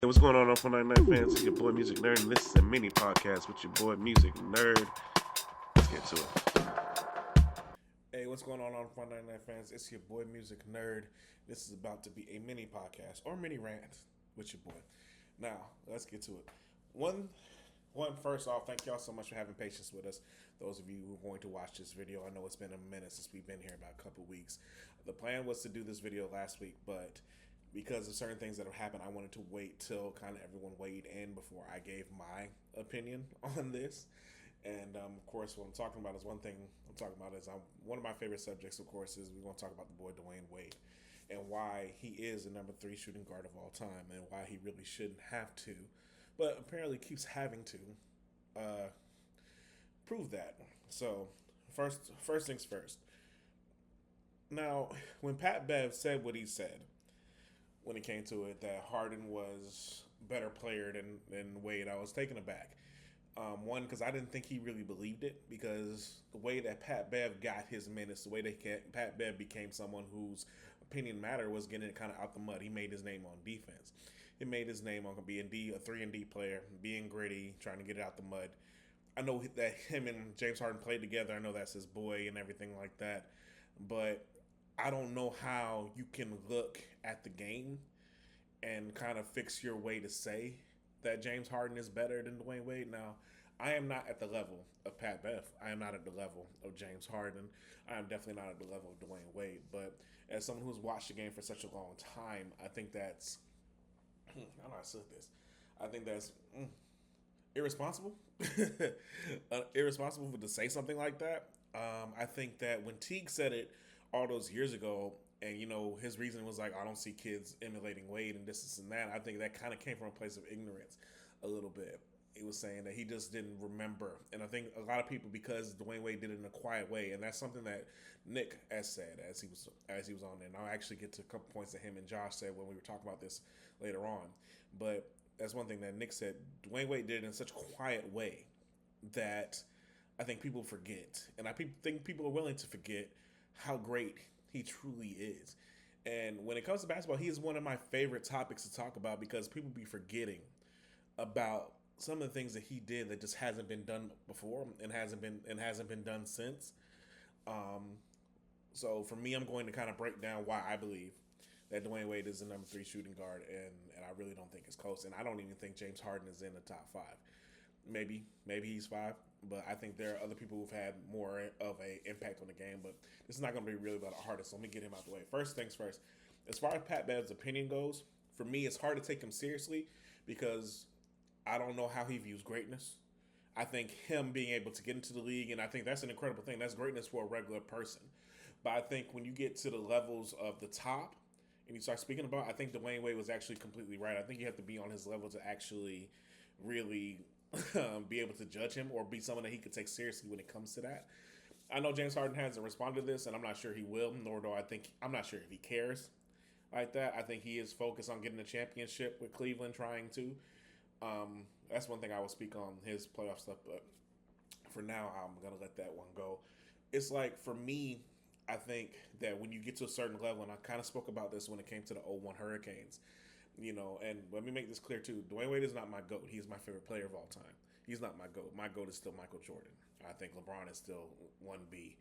Hey, what's going on 499 fans? It's your boy Music Nerd, and this is a mini podcast with your boy Music Nerd. Let's get to it. Hey, what's going on 499 fans? It's your boy Music Nerd. This is about to be a mini podcast or mini rant with your boy. Now, let's get to it. First off, thank y'all so much for having patience with us. Those of you who are going to watch this video, I know it's been a minute since we've been here, about a couple weeks. The plan was to do this video last week, but because of certain things that have happened, I wanted to wait till kind of everyone weighed in before I gave my opinion on this. And of course, what I'm talking about is one of my favorite subjects, of course, is we're going to talk about the boy Dwayne Wade and why he is the number 3 shooting guard of all time and why he really shouldn't have to, but apparently keeps having to prove that. So first things first. Now, when Pat Bev said what he said, when it came to it, that Harden was a better player than Wade, I was taken aback. One, because I didn't think he really believed it, because the way that Pat Bev got his minutes, the way that Pat Bev became someone whose opinion mattered, was getting it kind of out the mud. He made his name on defense. He made his name on being a 3-and-D player, being gritty, trying to get it out the mud. I know that him and James Harden played together. I know that's his boy and everything like that. But I don't know how you can look at the game and kind of fix your way to say that James Harden is better than Dwayne Wade. Now, I am not at the level of Pat Bev. I am not at the level of James Harden. I am definitely not at the level of Dwayne Wade. But as someone who's watched the game for such a long time, I think that's I don't know how to say this. I think that's irresponsible. Irresponsible to say something like that. I think that when Teague said it all those years ago, and his reason was like, I don't see kids emulating Wade and this and that. I think that kind of came from a place of ignorance a little bit. He was saying that he just didn't remember, and I think a lot of people, because Dwayne Wade did it in a quiet way, and that's something that Nick has said as he was on there. And I'll actually get to a couple points that him and Josh said when we were talking about this later on. But that's one thing that Nick said. Dwayne Wade did it in such a quiet way that I think people forget, and I think people are willing to forget how great he truly is. And when it comes to basketball, he is one of my favorite topics to talk about, because people be forgetting about some of the things that he did that just hasn't been done before and hasn't been done since. So for me, I'm going to kind of break down why I believe that Dwayne Wade is the number 3 shooting guard, and I really don't think it's close. And I don't even think James Harden is in the top 5. Maybe he's 5, but I think there are other people who've had more of an impact on the game. But this is not going to be really about the hardest, so let me get him out the way. First things first, as far as Pat Bev's opinion goes, for me, it's hard to take him seriously, because I don't know how he views greatness. I think him being able to get into the league, and I think that's an incredible thing. That's greatness for a regular person. But I think when you get to the levels of the top and you start speaking about, I think Dwayne Wade was actually completely right. I think you have to be on his level to actually really be able to judge him or be someone that he could take seriously when it comes to that. I know James Harden hasn't responded to this, and I'm not sure he will, I'm not sure if he cares like that. I think he is focused on getting a championship with Cleveland, trying to. That's one thing I will speak on his playoff stuff, but for now, I'm going to let that one go. It's like, for me, I think that when you get to a certain level, and I kind of spoke about this when it came to the 01 Hurricanes, and let me make this clear too. Dwayne Wade is not my GOAT. He's my favorite player of all time. He's not my GOAT. My GOAT is still Michael Jordan. I think LeBron is still 1B.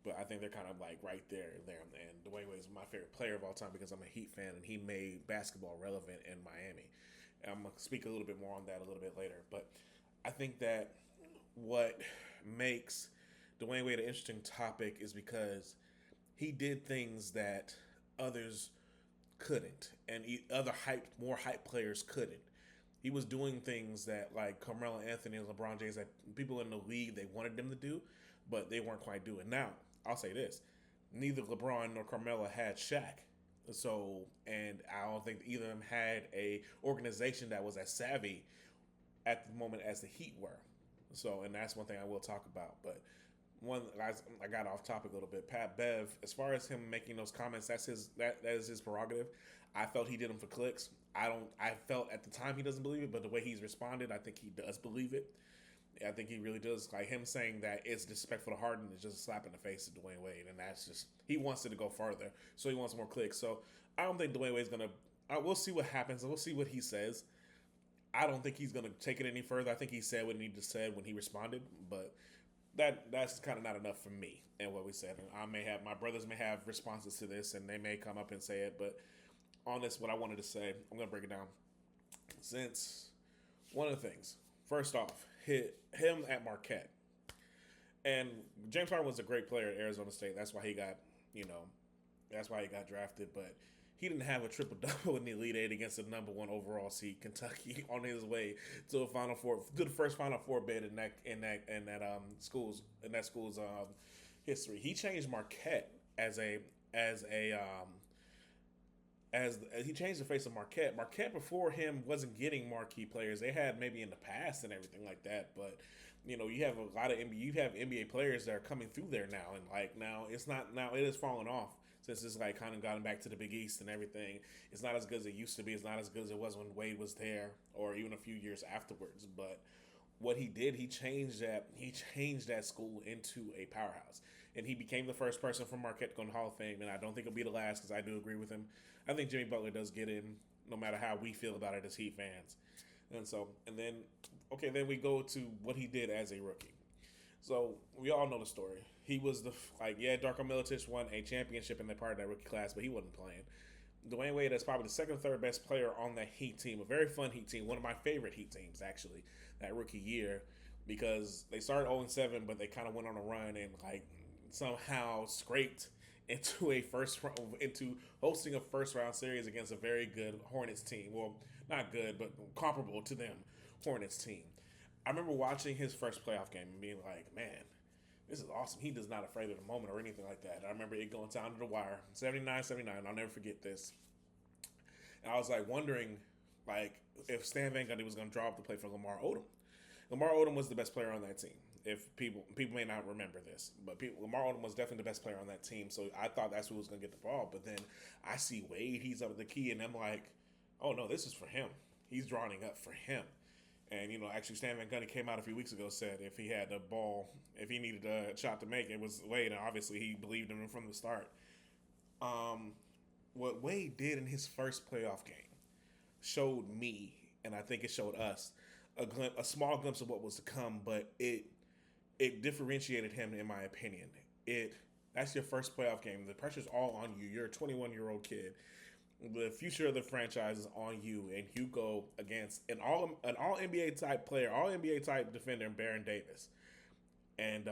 But I think they're kind of like right there. And Dwayne Wade is my favorite player of all time because I'm a Heat fan, and he made basketball relevant in Miami. And I'm going to speak a little bit more on that a little bit later. But I think that what makes Dwayne Wade an interesting topic is because he did things that others couldn't, and more hype players couldn't. He was doing things that, like, Carmelo Anthony and LeBron James, that people in the league, they wanted them to do, but they weren't quite doing. Now, I'll say this: neither LeBron nor Carmelo had Shaq. So, and I don't think either of them had a organization that was as savvy at the moment as the Heat were. So, and that's one thing I will talk about. But I got off topic a little bit. Pat Bev, as far as him making those comments, that is his prerogative. I felt he did them for clicks. I felt at the time he doesn't believe it, but the way he's responded, I think he does believe it. I think he really does. Like, him saying that it's disrespectful to Harden is just a slap in the face to Dwayne Wade, and that's just, he wants it to go further, so he wants more clicks. So I don't think Dwayne Wade's gonna. We'll see what happens. We'll see what he says. I don't think he's going to take it any further. I think he said what he needed to say when he responded, but that's kind of not enough for me and what we said. And I may have my brothers may have responses to this, and they may come up and say it. But on this, what I wanted to say, I'm going to break it down. Since one of the things, first off, hit him at Marquette, and James Harden was a great player at Arizona State. That's why he got, that's why he got drafted. But he didn't have a triple double in the Elite Eight against the number one overall seed Kentucky on his way to a Final Four, to the first Final Four bid in that school's history. He changed Marquette as he changed the face of Marquette. Marquette before him wasn't getting marquee players. They had maybe in the past and everything like that, but you have a lot of NBA players that are coming through there now, and now it has fallen off since it's kind of gotten back to the Big East and everything. It's not as good as it used to be. It's not as good as it was when Wade was there, or even a few years afterwards. But what he did, he changed that school into a powerhouse, and he became the first person from Marquette to go to the Hall of Fame. And I don't think he'll be the last, because I do agree with him. I think Jimmy Butler does get in, no matter how we feel about it as Heat fans. Then we go to what he did as a rookie. So we all know the story. He was Darko Milicic won a championship in that part of that rookie class, but he wasn't playing. Dwayne Wade is probably the second or third best player on that Heat team, a very fun Heat team, one of my favorite Heat teams actually, that rookie year, because they started 0-7, but they kind of went on a run and somehow scraped into hosting a first round series against a very good Hornets team. Well, not good, but comparable to them Hornets team. I remember watching his first playoff game and being like, man, this is awesome. He is not afraid of the moment or anything like that. I remember it going down to the wire, 79-79. I'll never forget this. And I was wondering if Stan Van Gundy was going to draw up the play for Lamar Odom. Lamar Odom was the best player on that team. If people may not remember this, but Lamar Odom was definitely the best player on that team. So I thought that's who was going to get the ball. But then I see Wade, he's up at the key, and I'm like, oh no, this is for him. He's drawing up for him. And actually, Stan Van Gundy came out a few weeks ago, said if he had the ball, if he needed a shot to make, it was Wade. And obviously, he believed in him from the start. What Wade did in his first playoff game showed me, and I think it showed us, a small glimpse of what was to come. But it differentiated him, in my opinion. That's your first playoff game. The pressure's all on you. You're a 21-year-old kid. The future of the franchise is on you, and you go against an all NBA type player, all NBA type defender, Baron Davis, and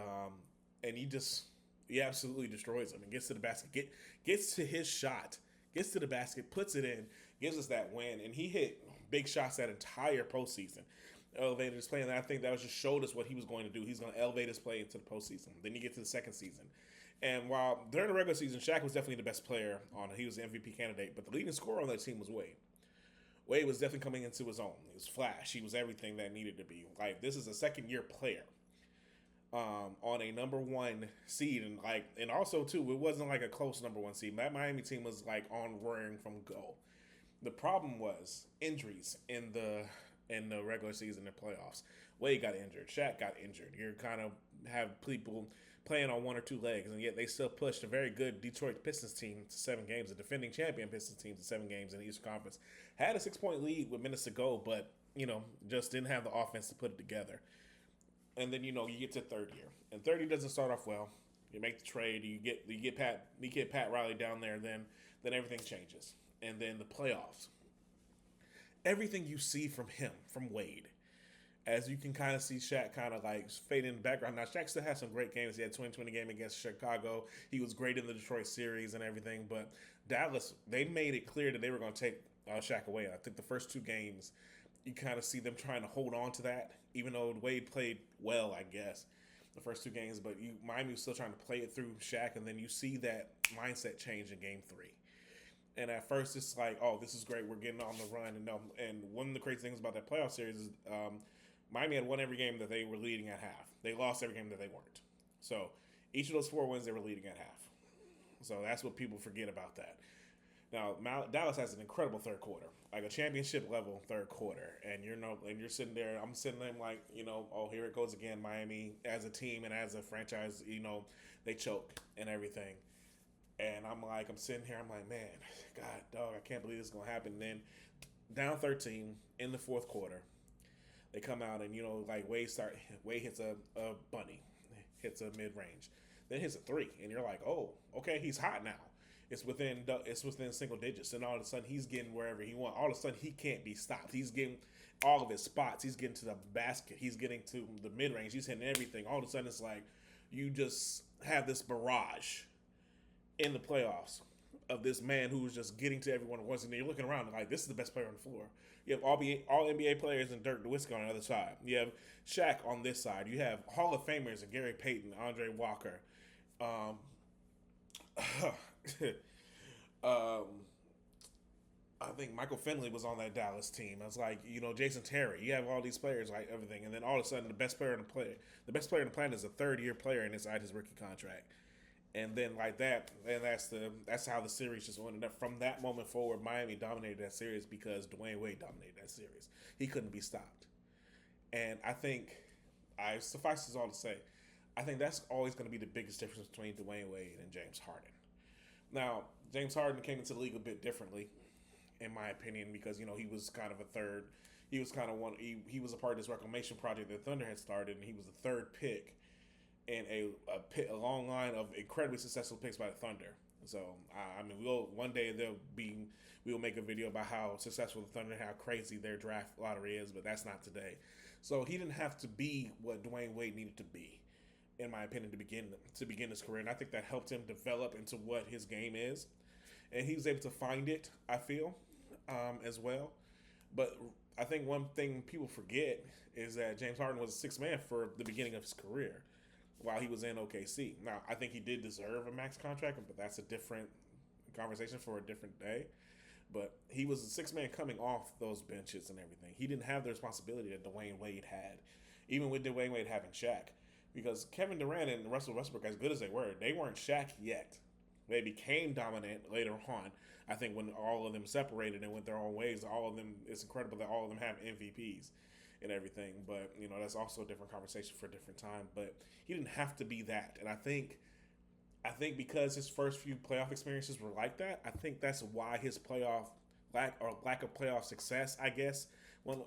he absolutely destroys him and gets to the basket, gets to his shot, gets to the basket, puts it in, gives us that win, and he hit big shots that entire postseason. Elevated his play, and I think that just showed us what he was going to do. He's going to elevate his play into the postseason. Then you get to the second season. And while during the regular season, Shaq was definitely the best player on it. He was the MVP candidate, but the leading scorer on that team was Wade. Wade was definitely coming into his own. He was flash. He was everything that needed to be. This is a second-year player on a number one seed, and also too, it wasn't a close number one seed. That Miami team was on roaring from go. The problem was injuries in the regular season and playoffs. Wade got injured. Shaq got injured. You kind of have people playing on one or two legs, and yet they still pushed a very good Detroit Pistons team to 7 games, a defending champion Pistons team to 7 games in the Eastern Conference. Had a 6-point lead with minutes to go, but, just didn't have the offense to put it together. And then, you get to third year. And third year doesn't start off well. You make the trade, you get Pat Riley down there, then everything changes. And then the playoffs. Everything you see from him, from Wade, as you can kind of see Shaq kind of fade in the background. Now, Shaq still had some great games. He had a 2020 game against Chicago. He was great in the Detroit series and everything. But Dallas, they made it clear that they were going to take Shaq away. And I think the first 2 games, you kind of see them trying to hold on to that, even though Wade played well, I guess, the first 2 games. But Miami was still trying to play it through Shaq, and then you see that mindset change in Game 3. And at first, it's oh, this is great. We're getting on the run. And one of the crazy things about that playoff series is Miami had won every game that they were leading at half. They lost every game that they weren't. So each of those 4 wins, they were leading at half. So that's what people forget about that. Now, Dallas has an incredible third quarter, a championship level third quarter, and you're sitting there. I'm sitting there oh, here it goes again. Miami as a team and as a franchise, they choke and everything. And I'm sitting here, I'm like, man, God, dog, I can't believe this is gonna happen. And then down 13 in the fourth quarter. They come out and like Wade hits a bunny, hits a mid range, then hits a three, and you're like, oh, okay, he's hot now. It's within single digits, and all of a sudden he's getting wherever he wants. All of a sudden he can't be stopped. He's getting all of his spots. He's getting to the basket. He's getting to the mid range. He's hitting everything. All of a sudden it's like you just have this barrage in the playoffs of this man who's just getting to everyone at once, and you're looking around and like, this is the best player on the floor. You have all NBA players and Dirk Nowitzki on the other side. You have Shaq on this side. You have Hall of Famers and Gary Payton, Andre Walker. um, I think Michael Finley was on that Dallas team. I was like, Jason Terry. You have all these players, like everything, and then all of a sudden, the best player on the planet is a third-year player and inside his rookie contract. And then like that, and that's how the series just went. And from that moment forward, Miami dominated that series because Dwayne Wade dominated that series. He couldn't be stopped. And I think, I suffice this all to say, I think that's always going to be the biggest difference between Dwayne Wade and James Harden. Now, James Harden came into the league a bit differently, in my opinion, because he was kind of a third. He was kind of one. He was a part of this reclamation project that Thunder had started, and he was the third pick in a long line of incredibly successful picks by the Thunder. So I mean, one day we'll make a video about how successful the Thunder, how crazy their draft lottery is, but that's not today. So he didn't have to be what Dwayne Wade needed to be, in my opinion, to begin his career, and I think that helped him develop into what his game is, and he was able to find it, I feel, as well. But I think one thing people forget is that James Harden was a sixth man for the beginning of his career while he was in OKC. Now, I think he did deserve a max contract, but that's a different conversation for a different day. But he was a sixth man coming off those benches and everything. He didn't have the responsibility that Dwayne Wade had, even with Dwayne Wade having Shaq. Because Kevin Durant and Russell Westbrook, as good as they weren't Shaq yet. They became dominant later on. I think when all of them separated and went their own ways, all of them, it's incredible that all of them have MVPs and everything. But, that's also a different conversation for a different time. But he didn't have to be that. And I think because his first few playoff experiences were like that, I think that's why his lack of playoff success, I guess,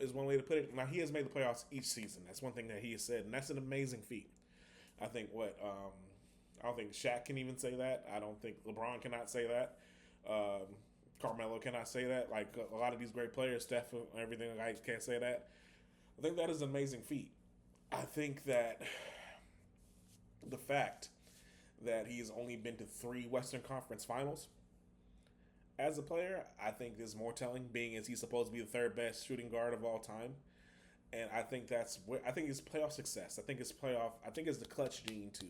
is one way to put it. Now, he has made the playoffs each season. That's one thing that he has said, and that's an amazing feat. I think I don't think Shaq can even say that. I don't think LeBron cannot say that. Carmelo cannot say that. Like a lot of these great players, Steph, everything, I can't say that. I think that is an amazing feat. I think that the fact that he's only been to 3 Western Conference Finals as a player, I think is more telling, being as he's supposed to be the third best shooting guard of all time. And I think I think it's playoff success. I think it's the clutch gene too.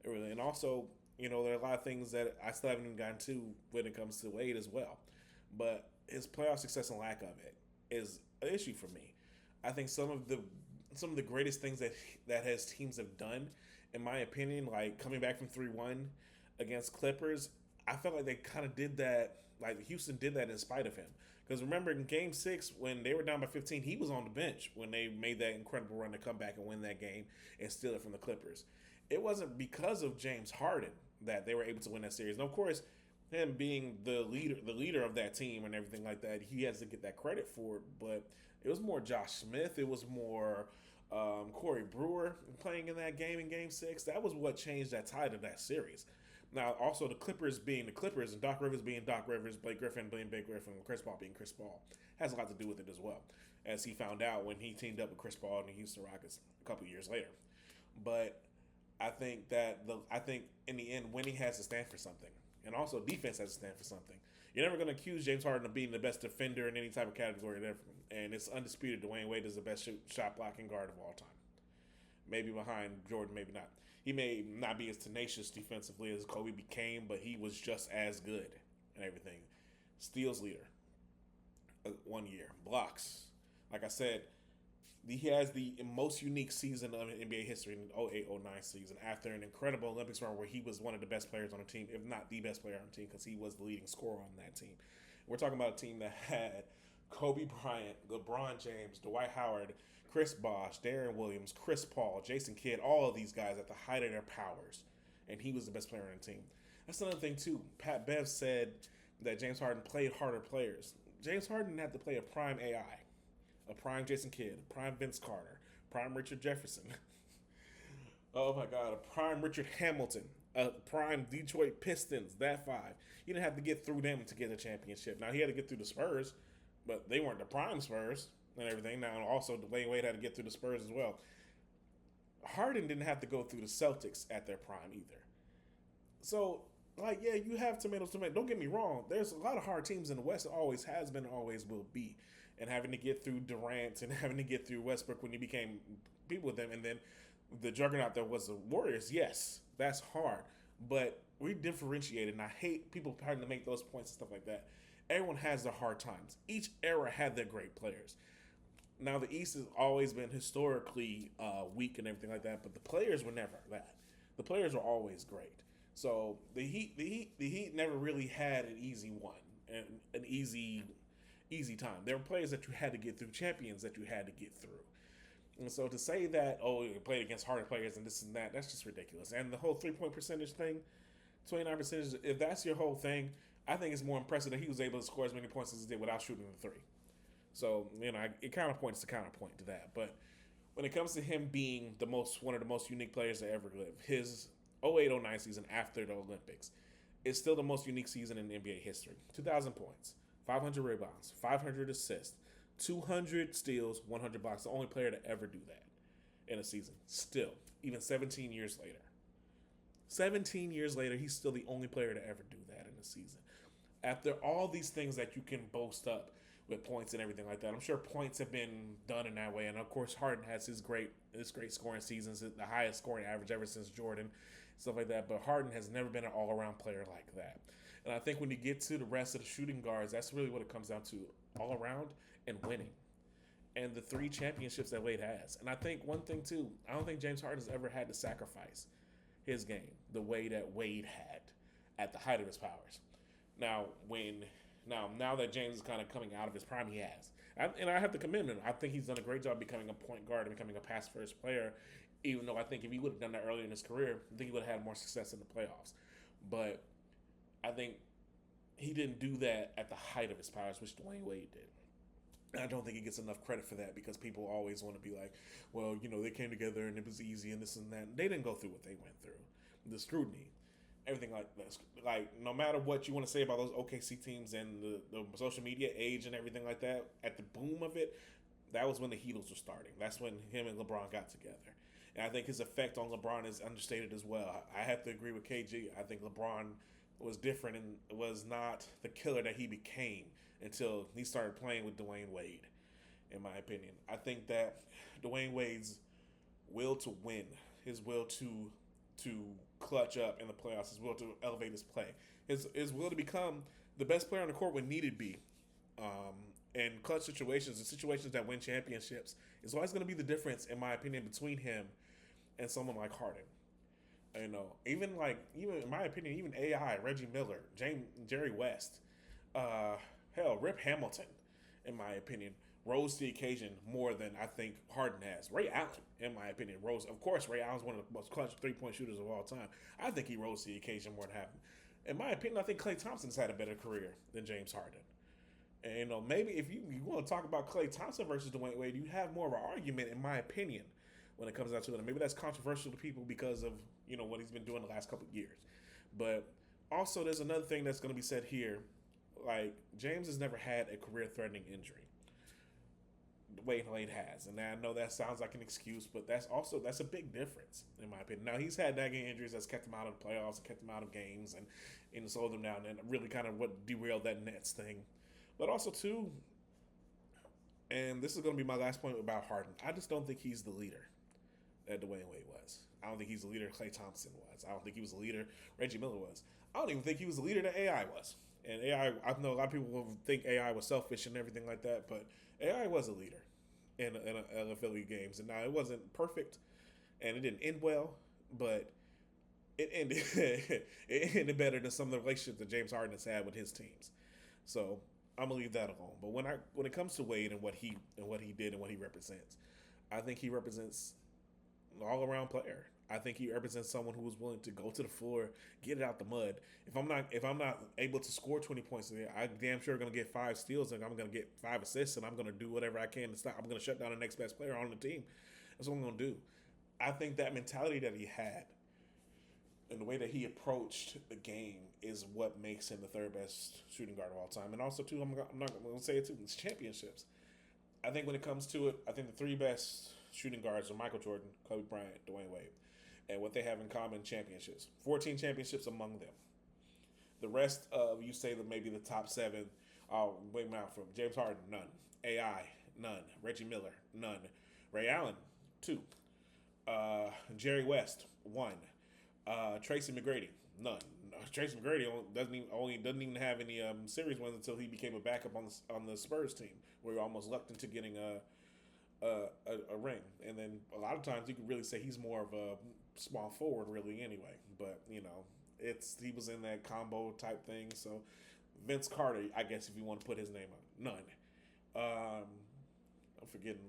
Really. And also, there are a lot of things that I still haven't even gotten to when it comes to Wade as well. But his playoff success and lack of it is an issue for me. I think some of the greatest things that his teams have done, in my opinion, like coming back from 3-1 against Clippers, I felt like they kind of did that, like Houston did that in spite of him. Because remember in Game 6, when they were down by 15, he was on the bench when they made that incredible run to come back and win that game and steal it from the Clippers. It wasn't because of James Harden that they were able to win that series. And of course, him being the leader of that team and everything like that, he has to get that credit for it. But it was more Josh Smith. It was more Corey Brewer playing in that game in Game 6. That was what changed that tide of that series. Now, also the Clippers being the Clippers and Doc Rivers being Doc Rivers, Blake Griffin being Blake Griffin, Chris Paul being Chris Paul has a lot to do with it as well, as he found out when he teamed up with Chris Paul and the Houston Rockets a couple years later. But I think in the end, winning has to stand for something, and also defense has to stand for something. You're never going to accuse James Harden of being the best defender in any type of category, and it's undisputed Dwayne Wade is the best shot blocking guard of all time. Maybe behind Jordan, maybe not. He may not be as tenacious defensively as Kobe became, but he was just as good and everything. Steals leader, 1 year. Blocks. Like I said, he has the most unique season of NBA history in the 08-09 season after an incredible Olympics run where he was one of the best players on the team, if not the best player on the team, because he was the leading scorer on that team. We're talking about a team that had Kobe Bryant, LeBron James, Dwight Howard, Chris Bosh, Darren Williams, Chris Paul, Jason Kidd, all of these guys at the height of their powers, and he was the best player on the team. That's another thing, too. Pat Bev said that James Harden played harder players. James Harden had to play a prime AI, a prime Jason Kidd, a prime Vince Carter, prime Richard Jefferson. Oh my God, a prime Richard Hamilton, a prime Detroit Pistons, that five. He didn't have to get through them to get a championship. Now he had to get through the Spurs, but they weren't the prime Spurs and everything. Now also Dwayne Wade had to get through the Spurs as well. Harden didn't have to go through the Celtics at their prime either. So, like, yeah, you have tomatoes. Don't get me wrong. There's a lot of hard teams in the West. It always has been, always will be. And having to get through Durant and having to get through Westbrook when you became people with them, and then the juggernaut that was the Warriors. Yes, that's hard, but we differentiated. And I hate people trying to make those points and stuff like that. Everyone has their hard times. Each era had their great players. Now the East has always been historically weak and everything like that, but the players were never that. The players were always great. So the Heat never really had an easy one and an easy time. There were players that you had to get through, champions that you had to get through. And so to say that, oh, you played against harder players and this and that, that's just ridiculous. And the whole 3-point percentage thing, 29%, if that's your whole thing, I think it's more impressive that he was able to score as many points as he did without shooting the three. So, it kind of points to counterpoint to that. But when it comes to him being one of the most unique players to ever live, his 08-09 season after the Olympics is still the most unique season in NBA history. 2,000 points, 500 rebounds, 500 assists, 200 steals, 100 blocks. The only player to ever do that in a season. Still, even 17 years later. 17 years later, he's still the only player to ever do that in a season. After all these things that you can boast up with points and everything like that, I'm sure points have been done in that way. And of course, Harden has his great scoring seasons, the highest scoring average ever since Jordan, stuff like that. But Harden has never been an all-around player like that. And I think when you get to the rest of the shooting guards, that's really what it comes down to: all around and winning. And the 3 championships that Wade has. And I think one thing too, I don't think James Harden has ever had to sacrifice his game the way that Wade had at the height of his powers. Now that James is kind of coming out of his prime, he has. And I have to commend him. I think he's done a great job becoming a point guard and becoming a pass-first player, even though I think if he would have done that earlier in his career, I think he would have had more success in the playoffs. But I think he didn't do that at the height of his powers, which Dwayne Wade did. And I don't think he gets enough credit for that because people always want to be like, well, they came together and it was easy and this and that. They didn't go through what they went through. The scrutiny, everything like that. Like, no matter what you want to say about those OKC teams and the social media age and everything like that, at the boom of it, that was when the Heatles were starting. That's when him and LeBron got together. And I think his effect on LeBron is understated as well. I have to agree with KG. I think LeBron was different and was not the killer that he became until he started playing with Dwayne Wade, in my opinion. I think that Dwayne Wade's will to win, his will to clutch up in the playoffs, his will to elevate his play, his will to become the best player on the court when needed be, in clutch situations and situations that win championships, is always going to be the difference, in my opinion, between him and someone like Harden. Even in my opinion, even AI, Reggie Miller, Jerry West, Rip Hamilton, in my opinion, rose to the occasion more than I think Harden has. Ray Allen, in my opinion, rose. Of course, Ray Allen's one of the most clutch 3-point shooters of all time. I think he rose to the occasion more than Harden. In my opinion, I think Klay Thompson's had a better career than James Harden. And maybe if you want to talk about Klay Thompson versus Dwayne Wade, you have more of an argument, in my opinion, when it comes down to it. And maybe that's controversial to people because of what he's been doing the last couple of years. But also, there's another thing that's going to be said here. Like, James has never had a career-threatening injury. Wade has. And I know that sounds like an excuse, but that's a big difference, in my opinion. Now, he's had nagging injuries that's kept him out of the playoffs and kept him out of games and slowed him down, and really kind of what derailed that Nets thing. But also, too, and this is going to be my last point about Harden, I just don't think he's the leader that Dwayne Wade was. I don't think he's the leader Klay Thompson was. I don't think he was the leader Reggie Miller was. I don't even think he was the leader that AI was. And AI, I know a lot of people will think AI was selfish and everything like that, but AI was a leader in NFL games. And now it wasn't perfect, and it didn't end well, but it ended better than some of the relationships that James Harden has had with his teams. So I'm gonna leave that alone. But when it comes to Wade and what he did and what he represents, I think he represents an all-around player. I think he represents someone who is willing to go to the floor, get it out the mud. If I'm not able to score 20 points in there, I damn sure gonna get 5 steals and I'm gonna get 5 assists and I'm gonna do whatever I can to stop. I'm gonna shut down the next best player on the team. That's what I'm gonna do. I think that mentality that he had and the way that he approached the game is what makes him the third best shooting guard of all time. And also, too, I'm not going to say it too. It's championships. I think when it comes to it, I think the three best shooting guards are Michael Jordan, Kobe Bryant, Dwayne Wade, and what they have in common: championships. 14 championships among them. The rest of you say that maybe the top seven. Wait out from James Harden, none. AI, none. Reggie Miller, none. Ray Allen, two. Jerry West, one. Tracy McGrady, none. Tracy McGrady doesn't even have any series wins until he became a backup on the Spurs team, where he almost lucked into getting a ring. And then a lot of times you could really say he's more of a small forward, really, anyway. But he was in that combo type thing. So Vince Carter, I guess, if you want to put his name on, none. I'm forgetting.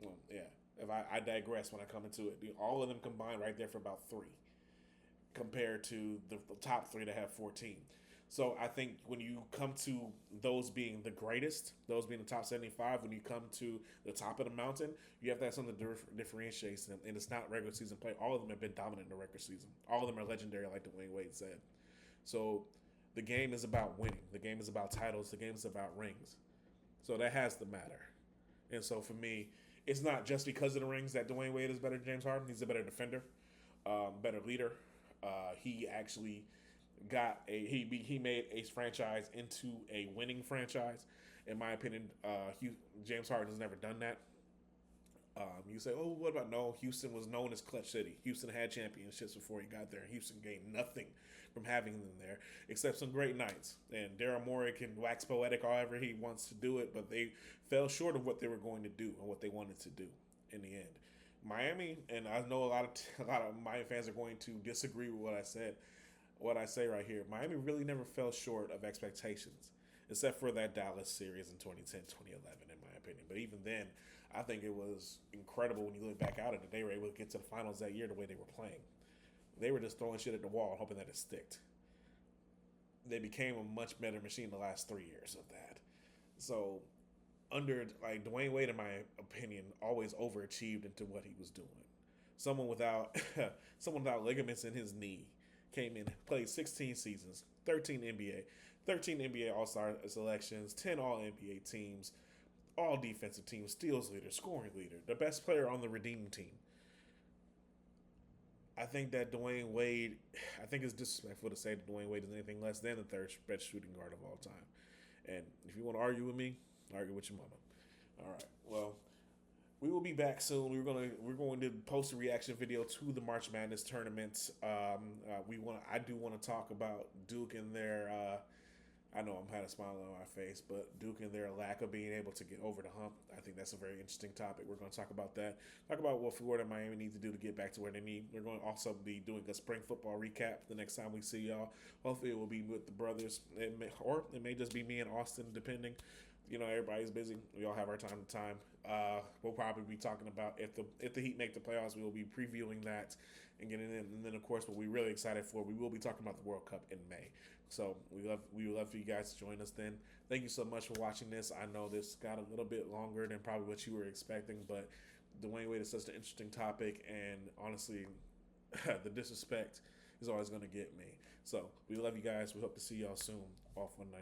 Well, yeah. If I digress when I come into it, all of them combined right there for about 3, compared to the top 3 that have 14. So I think when you come to those being the greatest, those being the top 75, when you come to the top of the mountain, you have to have something that differentiates them, and it's not regular season play. All of them have been dominant in the regular season. All of them are legendary, like Dwayne Wade said. So the game is about winning. The game is about titles. The game is about rings. So that has to matter. And so for me, it's not just because of the rings that Dwayne Wade is better than James Harden. He's a better defender, better leader. He actually he made a franchise into a winning franchise. In my opinion, James Harden has never done that. You say, oh, what about no? Houston was known as Clutch City. Houston had championships before he got there. Houston gained nothing from having them there, except some great nights. And Daryl Morey can wax poetic however he wants to do it, but they fell short of what they were going to do and what they wanted to do in the end. Miami, and I know a lot of Miami fans are going to disagree with what I said. What I say right here, Miami really never fell short of expectations, except for that Dallas series in 2010, 2011, in my opinion. But even then, I think it was incredible when you look back out at it. They were able to get to the finals that year the way they were playing. They were just throwing shit at the wall, hoping that it sticked. They became a much better machine the last 3 years of that. So, under Dwayne Wade, in my opinion, always overachieved into what he was doing. Someone without ligaments in his knee came in, played 16 seasons, 13 NBA All-Star selections, 10 All-NBA teams, all defensive teams, steals leader, scoring leader, the best player on the redeem team. I think that Dwayne Wade, I think it's disrespectful to say that Dwayne Wade is anything less than the third best shooting guard of all time. And if you want to argue with me, argue with your mama. All right. Well, we will be back soon. We're going to post a reaction video to the March Madness tournament. I do want to talk about Duke and their. I know I'm had a smile on my face, but Duke and their lack of being able to get over the hump. I think that's a very interesting topic. We're going to talk about that. Talk about what Florida and Miami need to do to get back to where they need. We're going to also be doing a spring football recap the next time we see y'all. Hopefully it will be with the brothers, or it may just be me and Austin, depending. Everybody's busy. We all have our time to time. We'll probably be talking about if the Heat make the playoffs, we will be previewing that and getting in. And then, of course, what we're really excited for, we will be talking about the World Cup in May. So we would love for you guys to join us then. Thank you so much for watching this. I know this got a little bit longer than probably what you were expecting, but Dwayne Wade is such an interesting topic, and honestly, the disrespect is always going to get me. So we love you guys. We hope to see y'all soon. Off on 9/9.